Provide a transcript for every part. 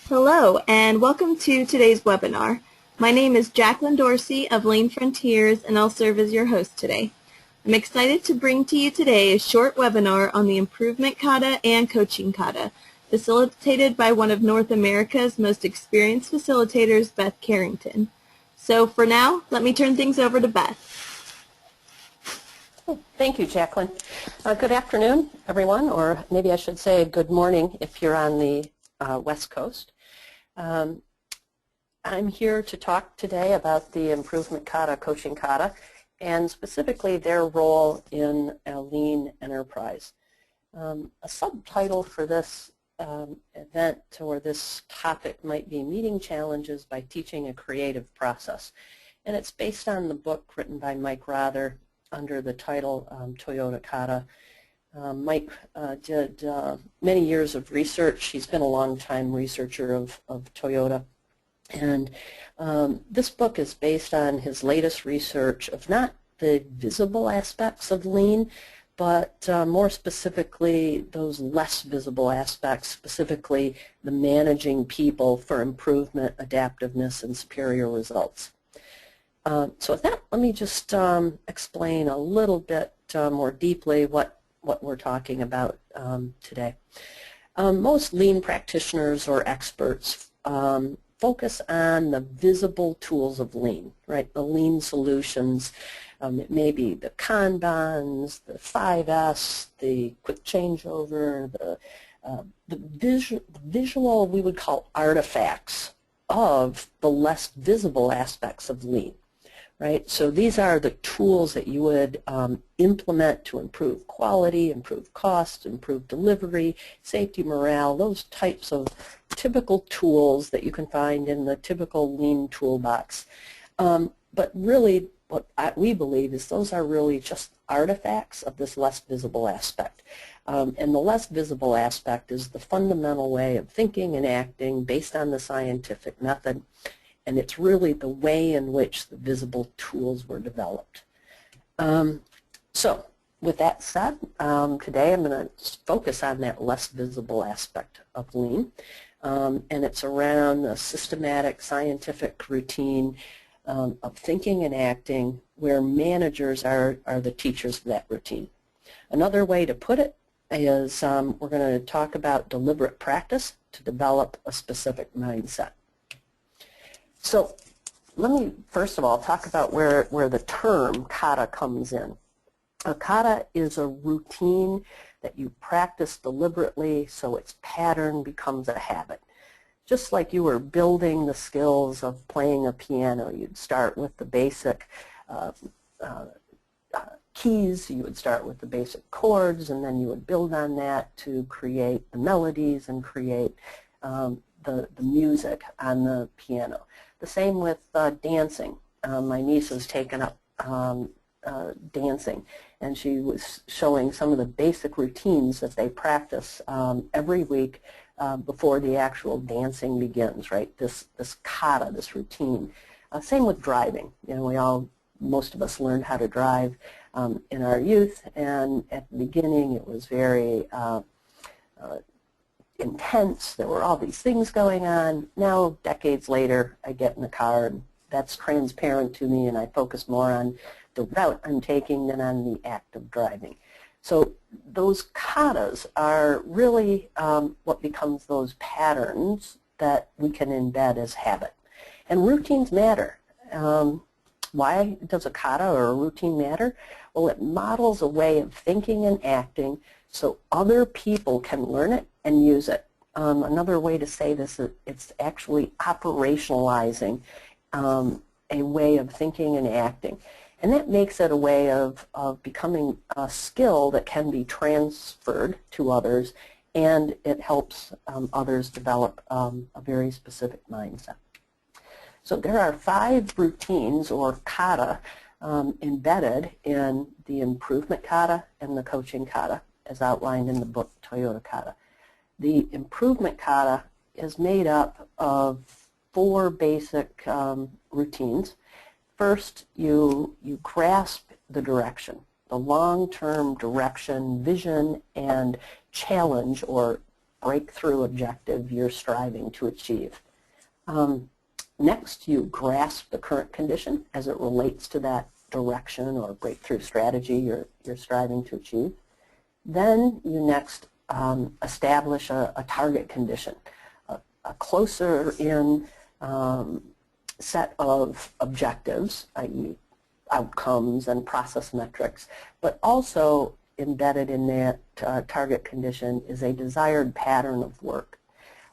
Hello, and welcome to today's webinar. My name is Jacqueline Dorsey of Lean Frontiers, and I'll serve as your host today. I'm excited to bring to you today a short webinar on the Improvement Kata and Coaching Kata, facilitated by one of North America's most experienced facilitators, Beth Carrington. So for now, let me turn things over to Beth. Thank you, Jacqueline. Good afternoon, everyone, or maybe I should say good morning if you're on the West Coast. I'm here to talk today about the Improvement Kata, Coaching Kata, and specifically their role in a lean enterprise. A subtitle for this event or this topic might be Meeting Challenges by Teaching a Creative Process. And it's based on the book written by Mike Rother under the title Toyota Kata. Mike did many years of research. He's been a long-time researcher of Toyota. And this book is based on his latest research of not the visible aspects of lean, but more specifically those less visible aspects, specifically the managing people for improvement, adaptiveness, and superior results. So with that, let me just explain a little bit more deeply what we're talking about today. Most lean practitioners or experts focus on the visible tools of lean, right? The lean solutions. It may be the Kanbans, the 5S, the quick changeover, the visual we would call artifacts of the less visible aspects of lean. Right? So these are the tools that you would implement to improve quality, improve cost, improve delivery, safety, morale, those types of typical tools that you can find in the typical lean toolbox. But really what we believe is those are really just artifacts of this less visible aspect. And the less visible aspect is the fundamental way of thinking and acting based on the scientific method. And it's really the way in which the visible tools were developed. So with that said, today I'm going to focus on that less visible aspect of lean. And it's around a systematic scientific routine of thinking and acting where managers are the teachers of that routine. Another way to put it is we're going to talk about deliberate practice to develop a specific mindset. So let me first of all talk about where the term kata comes in. A kata is a routine that you practice deliberately so its pattern becomes a habit. Just like you were building the skills of playing a piano, you'd start with the basic keys, you would start with the basic chords, and then you would build on that to create the melodies and create the music on the piano. The same with dancing. My niece has taken up dancing, and she was showing some of the basic routines that they practice every week before the actual dancing begins, right? This kata, this routine. Same with driving. You know, most of us learned how to drive in our youth, and at the beginning it was very intense. There were all these things going on. Now, decades later, I get in the car and that's transparent to me, and I focus more on the route I'm taking than on the act of driving. So those katas are really what becomes those patterns that we can embed as habit. And routines matter. Why does a kata or a routine matter? Well, it models a way of thinking and acting so other people can learn it and use it. Another way to say this is it's actually operationalizing a way of thinking and acting. And that makes it a way of becoming a skill that can be transferred to others, and it helps others develop a very specific mindset. So there are 5 routines or kata embedded in the Improvement Kata and the Coaching Kata, as outlined in the book Toyota Kata. The Improvement Kata is made up of 4 basic routines. First, you grasp the direction, the long-term direction, vision, and challenge or breakthrough objective you're striving to achieve. Next, you grasp the current condition as it relates to that direction or breakthrough strategy you're striving to achieve. Then you next establish a target condition, a closer in set of objectives, i.e. outcomes and process metrics, but also embedded in that target condition is a desired pattern of work.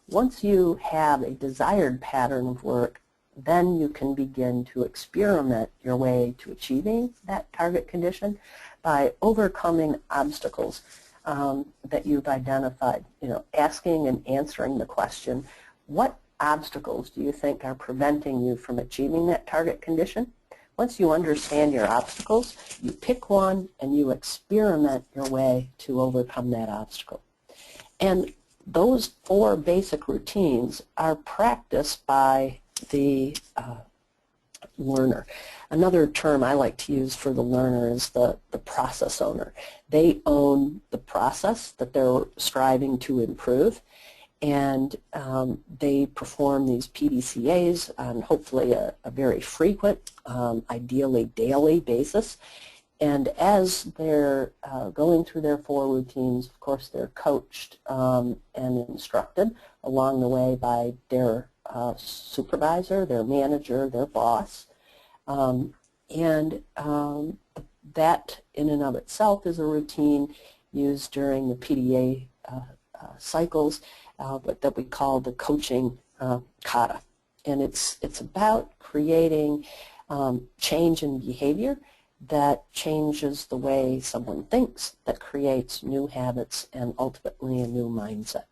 Once you have a desired pattern of work, then you can begin to experiment your way to achieving that target condition by overcoming obstacles that you've identified. Asking and answering the question, what obstacles do you think are preventing you from achieving that target condition? Once you understand your obstacles, you pick one and you experiment your way to overcome that obstacle. And those 4 basic routines are practiced by the learner. Another term I like to use for the learner is the process owner. They own the process that they're striving to improve, and they perform these PDCAs on hopefully a very frequent, ideally daily basis. And as they're going through their 4 routines, of course, they're coached and instructed along the way by their supervisor, their manager, their boss. That in and of itself is a routine used during the PDA cycles, but that we call the coaching kata. And it's about creating change in behavior that changes the way someone thinks, that creates new habits and ultimately a new mindset.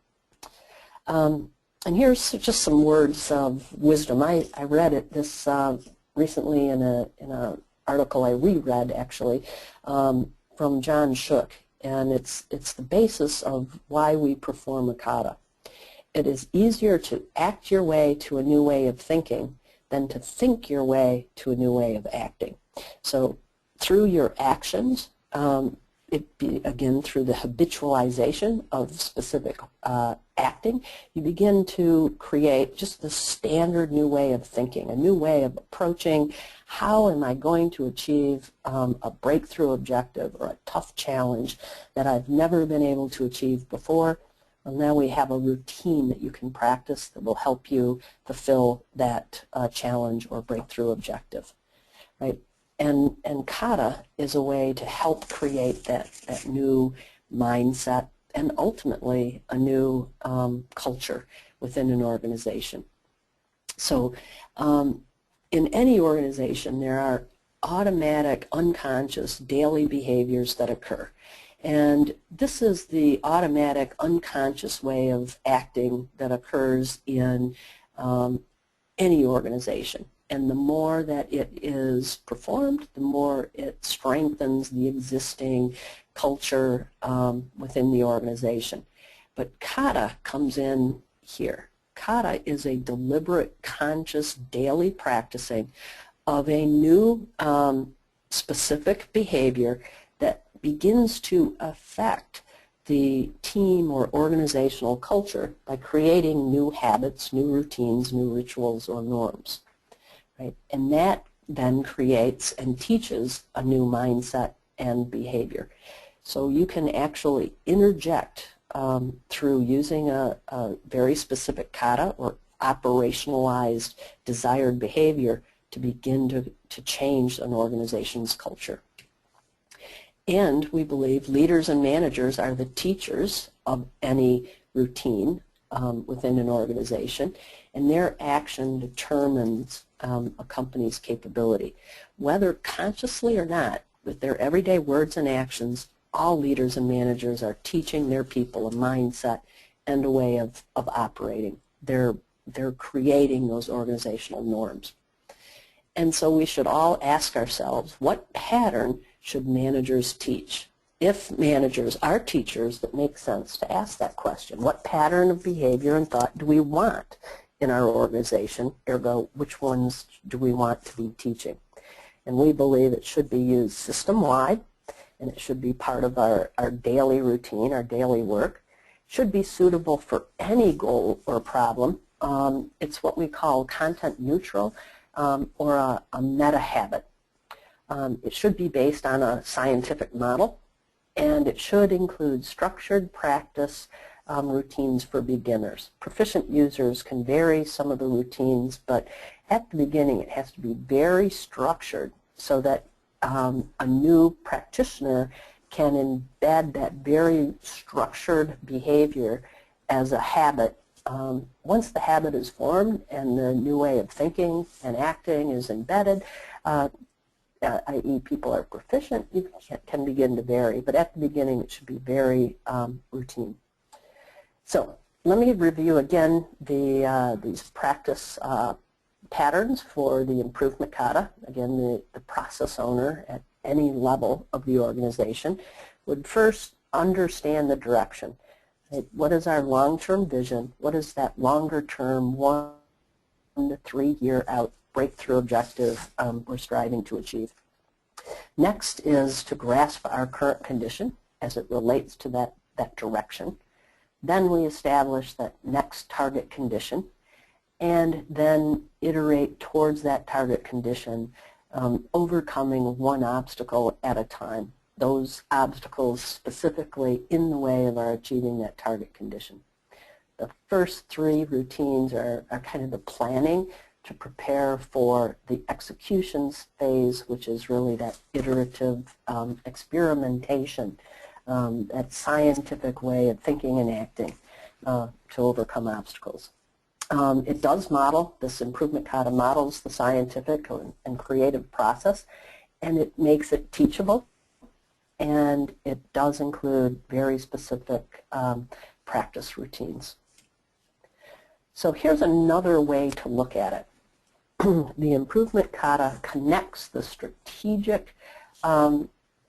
And here's just some words of wisdom. I read this recently in an article I reread actually from John Shook, and it's the basis of why we perform a kata. It is easier to act your way to a new way of thinking than to think your way to a new way of acting. So through your actions, again through the habitualization of specific acting, you begin to create just the standard new way of thinking, a new way of approaching how am I going to achieve a breakthrough objective or a tough challenge that I've never been able to achieve before. Well, now we have a routine that you can practice that will help you fulfill that challenge or breakthrough objective, right? And kata is a way to help create that new mindset and ultimately a new culture within an organization. So in any organization there are automatic, unconscious, daily behaviors that occur. And this is the automatic, unconscious way of acting that occurs in any organization. And the more that it is performed, the more it strengthens the existing culture within the organization. But kata comes in here. Kata is a deliberate, conscious, daily practicing of a new specific behavior that begins to affect the team or organizational culture by creating new habits, new routines, new rituals, or norms. Right? And that then creates and teaches a new mindset and behavior. So you can actually interject through using a very specific kata or operationalized desired behavior to begin to change an organization's culture. And we believe leaders and managers are the teachers of any routine within an organization, and their action determines a company's capability. Whether consciously or not, with their everyday words and actions, all leaders and managers are teaching their people a mindset and a way of operating. They're creating those organizational norms. And so we should all ask ourselves, what pattern should managers teach? If managers are teachers, that makes sense to ask that question. What pattern of behavior and thought do we want in our organization? Ergo, which ones do we want to be teaching? And we believe it should be used system-wide, and it should be part of our daily routine, our daily work. It should be suitable for any goal or problem. It's what we call content neutral or a meta habit. It should be based on a scientific model, and it should include structured practice routines for beginners. Proficient users can vary some of the routines, but at the beginning it has to be very structured so that a new practitioner can embed that very structured behavior as a habit. Once the habit is formed and the new way of thinking and acting is embedded, i.e. people are proficient, you can begin to vary, but at the beginning it should be very routine. So let me review again these practice patterns for the improvement kata. Again, the process owner at any level of the organization would first understand the direction. Right? What is our long-term vision? What is that longer-term 1 to 3 year out breakthrough objective we're striving to achieve? Next is to grasp our current condition as it relates to that direction. Then we establish that next target condition, and then iterate towards that target condition, overcoming one obstacle at a time. Those obstacles specifically in the way of our achieving that target condition. The first 3 routines are kind of the planning to prepare for the executions phase, which is really that iterative experimentation, that scientific way of thinking and acting to overcome obstacles. It does model, this improvement kata models the scientific and creative process, and it makes it teachable, and it does include very specific practice routines. So here's another way to look at it. The improvement kata connects the strategic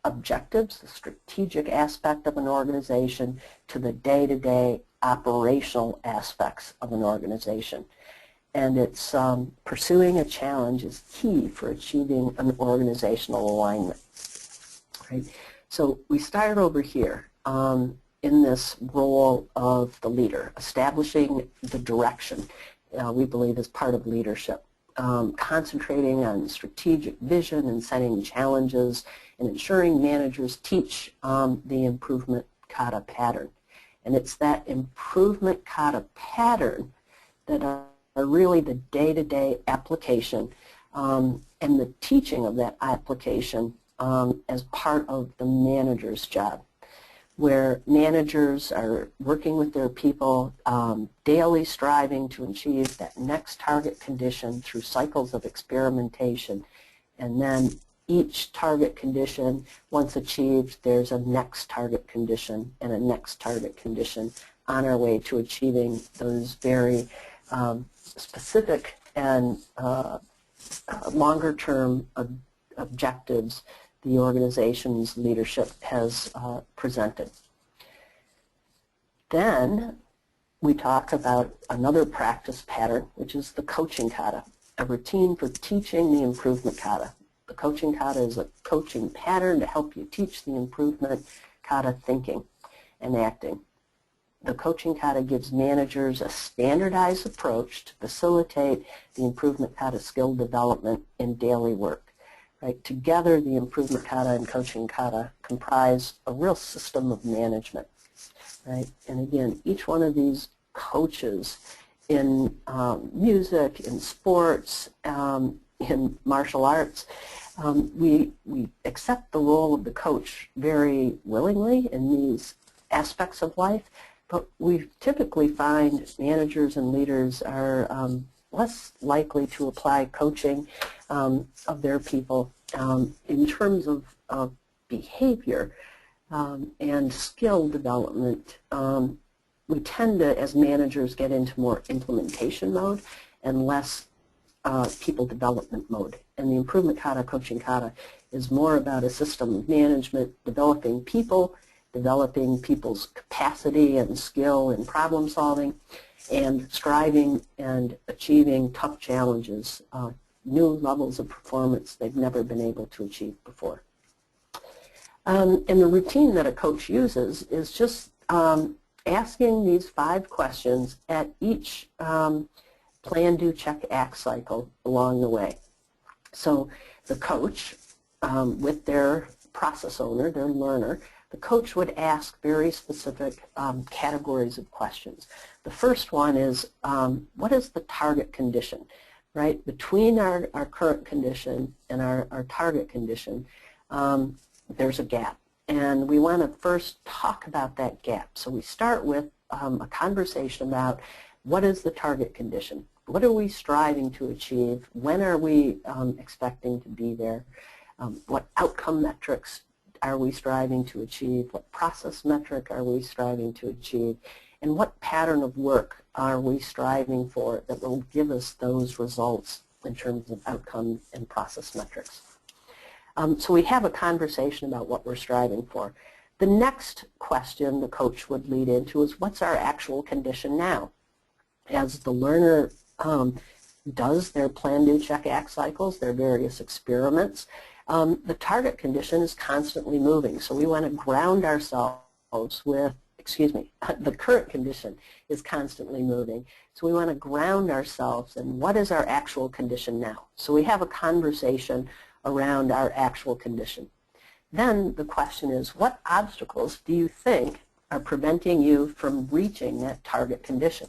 objectives, the strategic aspect of an organization, to the day-to-day operational aspects of an organization. And it's pursuing a challenge is key for achieving an organizational alignment. Right? So we start over here in this role of the leader, establishing the direction we believe is part of leadership. Concentrating on strategic vision and setting challenges and ensuring managers teach the improvement kata pattern. And it's that improvement kata pattern that are really the day-to-day application and the teaching of that application as part of the manager's job, where managers are working with their people, daily striving to achieve that next target condition through cycles of experimentation. And then each target condition, once achieved, there's a next target condition and a next target condition on our way to achieving those very specific and longer-term objectives the organization's leadership has presented. Then we talk about another practice pattern, which is the coaching kata, a routine for teaching the improvement kata. The coaching kata is a coaching pattern to help you teach the improvement kata thinking and acting. The coaching kata gives managers a standardized approach to facilitate the improvement kata skill development in daily work. Right? Together, the improvement kata and coaching kata comprise a real system of management. Right? And again, each one of these coaches in music, in sports, in martial arts, we accept the role of the coach very willingly in these aspects of life, but we typically find managers and leaders are less likely to apply coaching of their people in terms of behavior and skill development. We tend to, as managers, get into more implementation mode and less people development mode. And the improvement kata, coaching kata, is more about a system of management, developing people's capacity and skill in problem solving, and striving and achieving tough challenges, new levels of performance they've never been able to achieve before. And the routine that a coach uses is just asking these 5 questions at each plan, do, check, act cycle along the way. So the coach, with their process owner, their learner, the coach would ask very specific categories of questions. The first one is, what is the target condition? Right? Between our current condition and our target condition, there's a gap. And we want to first talk about that gap. So we start with a conversation about what is the target condition? What are we striving to achieve? When are we expecting to be there? What outcome metrics are we striving to achieve? What process metric are we striving to achieve? And what pattern of work are we striving for that will give us those results in terms of outcome and process metrics? So we have a conversation about what we're striving for. The next question the coach would lead into is, what's our actual condition now? As the learner does their plan, do, check, act cycles, their various experiments, the target condition is constantly moving. So we want to ground ourselves with, the current condition is constantly moving. So we want to ground ourselves in what is our actual condition now. So we have a conversation around our actual condition. Then the question is, what obstacles do you think are preventing you from reaching that target condition?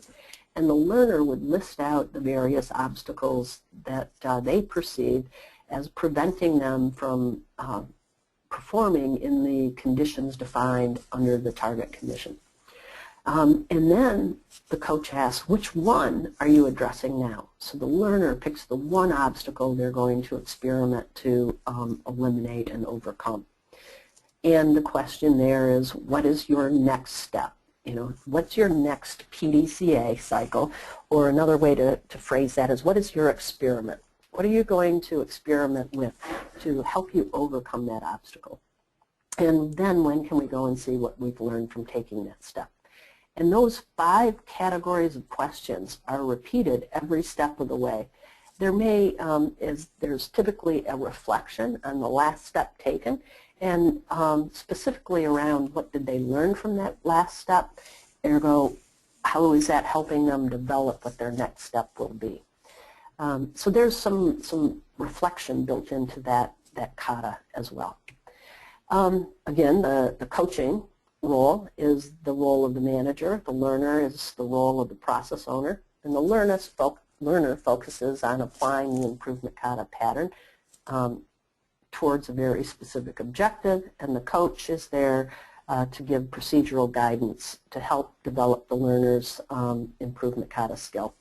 And the learner would list out the various obstacles that they perceive as preventing them from performing in the conditions defined under the target condition. And then the coach asks, which one are you addressing now? So the learner picks the one obstacle they're going to experiment to eliminate and overcome. And the question there is, what is your next step? You know, what's your next PDCA cycle? Or another way to phrase that is, what is your experiment? What are you going to experiment with to help you overcome that obstacle? And then when can we go and see what we've learned from taking that step? And those 5 categories of questions are repeated every step of the way. There's typically a reflection on the last step taken, and specifically around what did they learn from that last step, ergo how is that helping them develop what their next step will be. So there's some reflection built into that kata as well. Again, the coaching role is the role of the manager, the learner is the role of the process owner, and the learner focuses on applying the improvement kata pattern towards a very specific objective, and the coach is there to give procedural guidance to help develop the learner's improvement kata skill.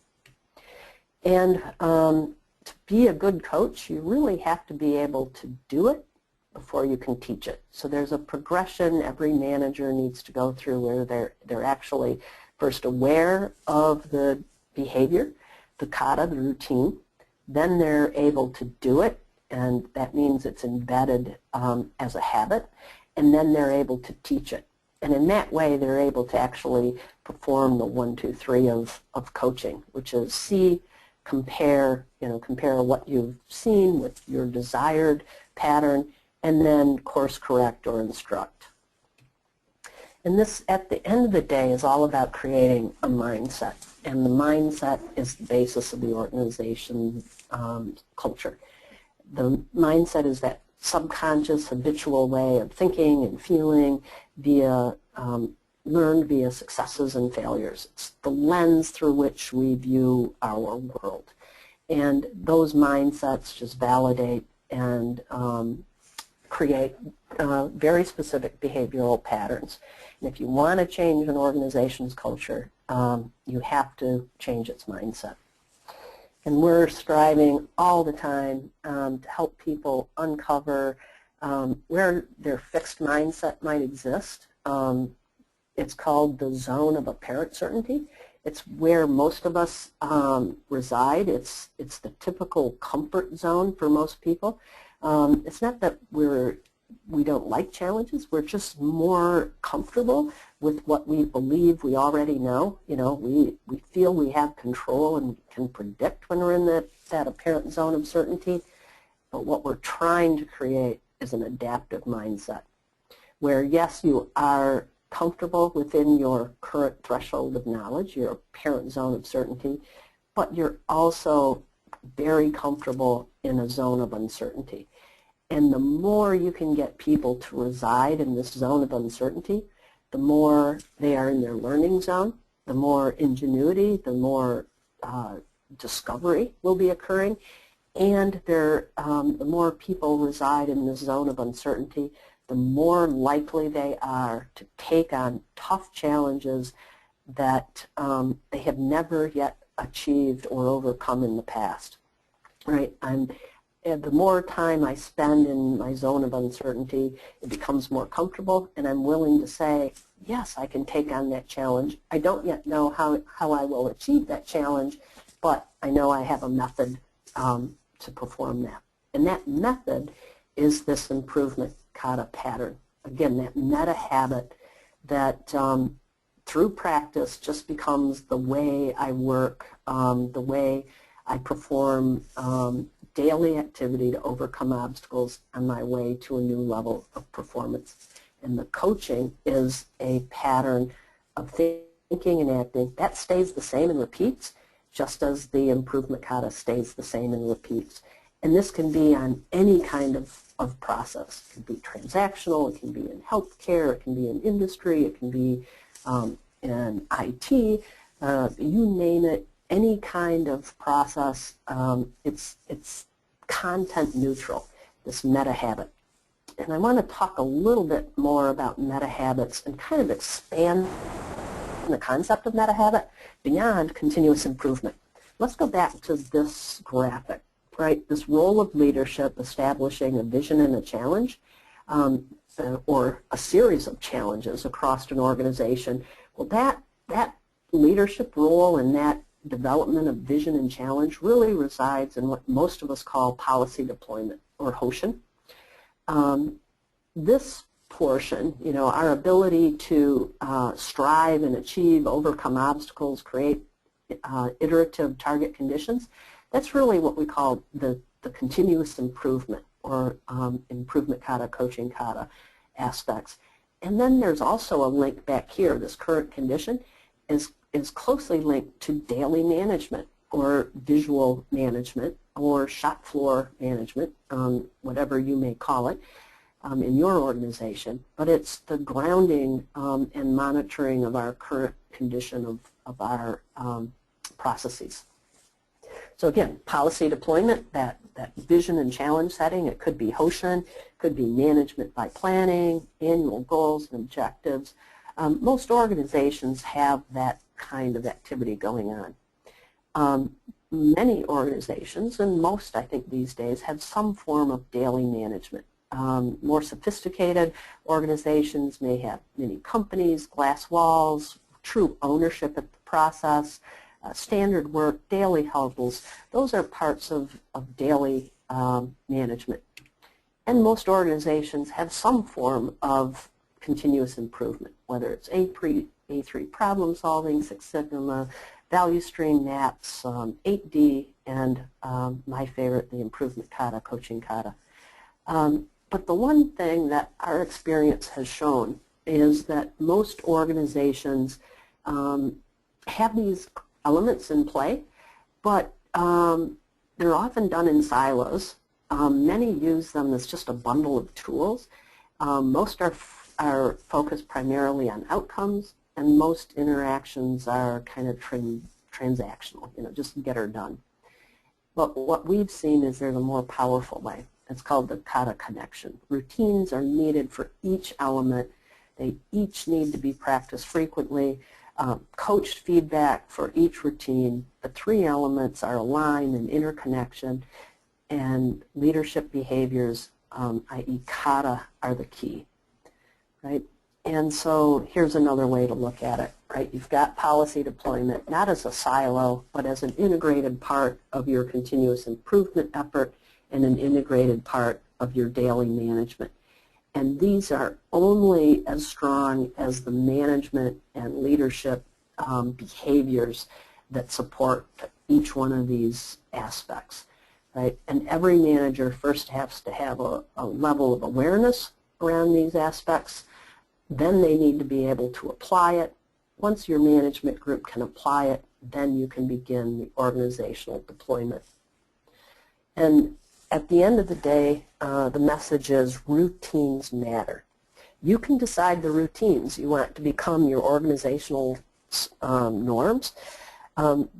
And to be a good coach, you really have to be able to do it before you can teach it. So there's a progression every manager needs to go through where they're actually first aware of the behavior, the kata, the routine, then they're able to do it, and that means it's embedded as a habit, and then they're able to teach it. And in that way, they're able to actually perform the 1, 2, 3 of coaching, which is see, compare what you've seen with your desired pattern, and then course correct or instruct. And this, at the end of the day, is all about creating a mindset. And the mindset is the basis of the organization culture. The mindset is that subconscious, habitual way of thinking and feeling learned via successes and failures. It's the lens through which we view our world. And those mindsets just validate and create very specific behavioral patterns. And if you want to change an organization's culture, you have to change its mindset. And we're striving all the time to help people uncover where their fixed mindset might exist. It's called the zone of apparent certainty. It's where most of us reside. It's the typical comfort zone for most people. It's not that we don't like challenges. We're just more comfortable with what we believe we already know. You know, we feel we have control and can predict when we're in that apparent zone of certainty. But what we're trying to create is an adaptive mindset where, yes, you are comfortable within your current threshold of knowledge, your apparent zone of certainty, but you're also very comfortable in a zone of uncertainty. And the more you can get people to reside in this zone of uncertainty, the more they are in their learning zone, the more ingenuity, the more discovery will be occurring, and the more people reside in this zone of uncertainty, the more likely they are to take on tough challenges that they have never yet achieved or overcome in the past. Right? And the more time I spend in my zone of uncertainty, it becomes more comfortable, and I'm willing to say, yes, I can take on that challenge. I don't yet know how I will achieve that challenge, but I know I have a method to perform that. And that method is this improvement kata pattern. Again, that meta habit that through practice just becomes the way I work, the way I perform daily activity to overcome obstacles on my way to a new level of performance. And the coaching is a pattern of thinking and acting. That stays the same and repeats, just as the improvement kata stays the same and repeats. And this can be on any kind of process. It can be transactional, it can be in healthcare, it can be in industry, it can be in IT, you name it, any kind of process, it's content neutral, this meta habit. And I want to talk a little bit more about meta habits and kind of expand the concept of meta habit beyond continuous improvement. Let's go back to this graphic, right? This role of leadership establishing a vision and a challenge, or a series of challenges across an organization. Well, that leadership role and that development of vision and challenge really resides in what most of us call policy deployment, or HOSHN. This portion, our ability to strive and achieve, overcome obstacles, create iterative target conditions, that's really what we call the continuous improvement, or improvement kata, coaching kata aspects. And then there's also a link back here. This current condition is closely linked to daily management, or visual management, or shop floor management, whatever you may call it in your organization. But it's the grounding and monitoring of our current condition of our processes. So again, policy deployment, that vision and challenge setting, it could be HOSHN, could be management by planning, annual goals and objectives. Most organizations have that kind of activity going on. Many organizations, and most I think these days, have some form of daily management. More sophisticated organizations may have many companies, glass walls, true ownership of the process, standard work, daily huddles. Those are parts of daily management. And most organizations have some form of continuous improvement, whether it's A3 problem solving, Six Sigma, value stream maps, 8D, and my favorite, the improvement kata, coaching kata. But the one thing that our experience has shown is that most organizations have these elements in play, but they're often done in silos. Many use them as just a bundle of tools. Most are focused primarily on outcomes, and most interactions are kind of transactional, just get her done. But what we've seen is there's a more powerful way. It's called the kata connection. Routines are needed for each element. They each need to be practiced frequently. Coached feedback for each routine. The three elements are aligned and interconnection, and leadership behaviors, i.e. kata, are the key, right? And so here's another way to look at it, right? You've got policy deployment, not as a silo, but as an integrated part of your continuous improvement effort and an integrated part of your daily management. And these are only as strong as the management and leadership behaviors that support each one of these aspects, right? And every manager first has to have a level of awareness around these aspects, Then they need to be able to apply it. Once your management group can apply it, then you can begin the organizational deployment. And at the end of the day, the message is routines matter. You can decide the routines you want to become your organizational norms.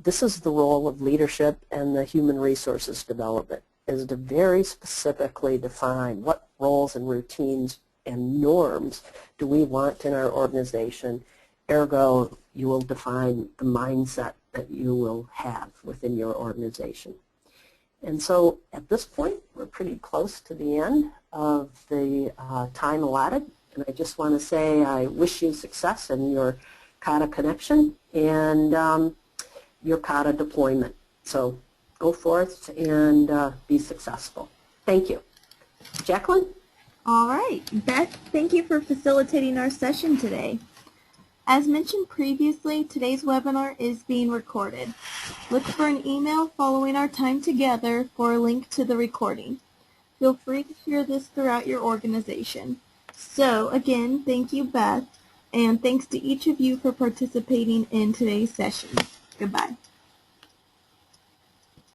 This is the role of leadership and the human resources development, is to very specifically define what roles and routines and norms do we want in our organization. Ergo, you will define the mindset that you will have within your organization. And so at this point, we're pretty close to the end of the time allotted. And I just want to say I wish you success in your Kata connection and your Kata deployment. So go forth and be successful. Thank you. Jacqueline? All right. Beth, thank you for facilitating our session today. As mentioned previously, today's webinar is being recorded. Look for an email following our time together for a link to the recording. Feel free to share this throughout your organization. So, again, thank you, Beth, and thanks to each of you for participating in today's session. Goodbye.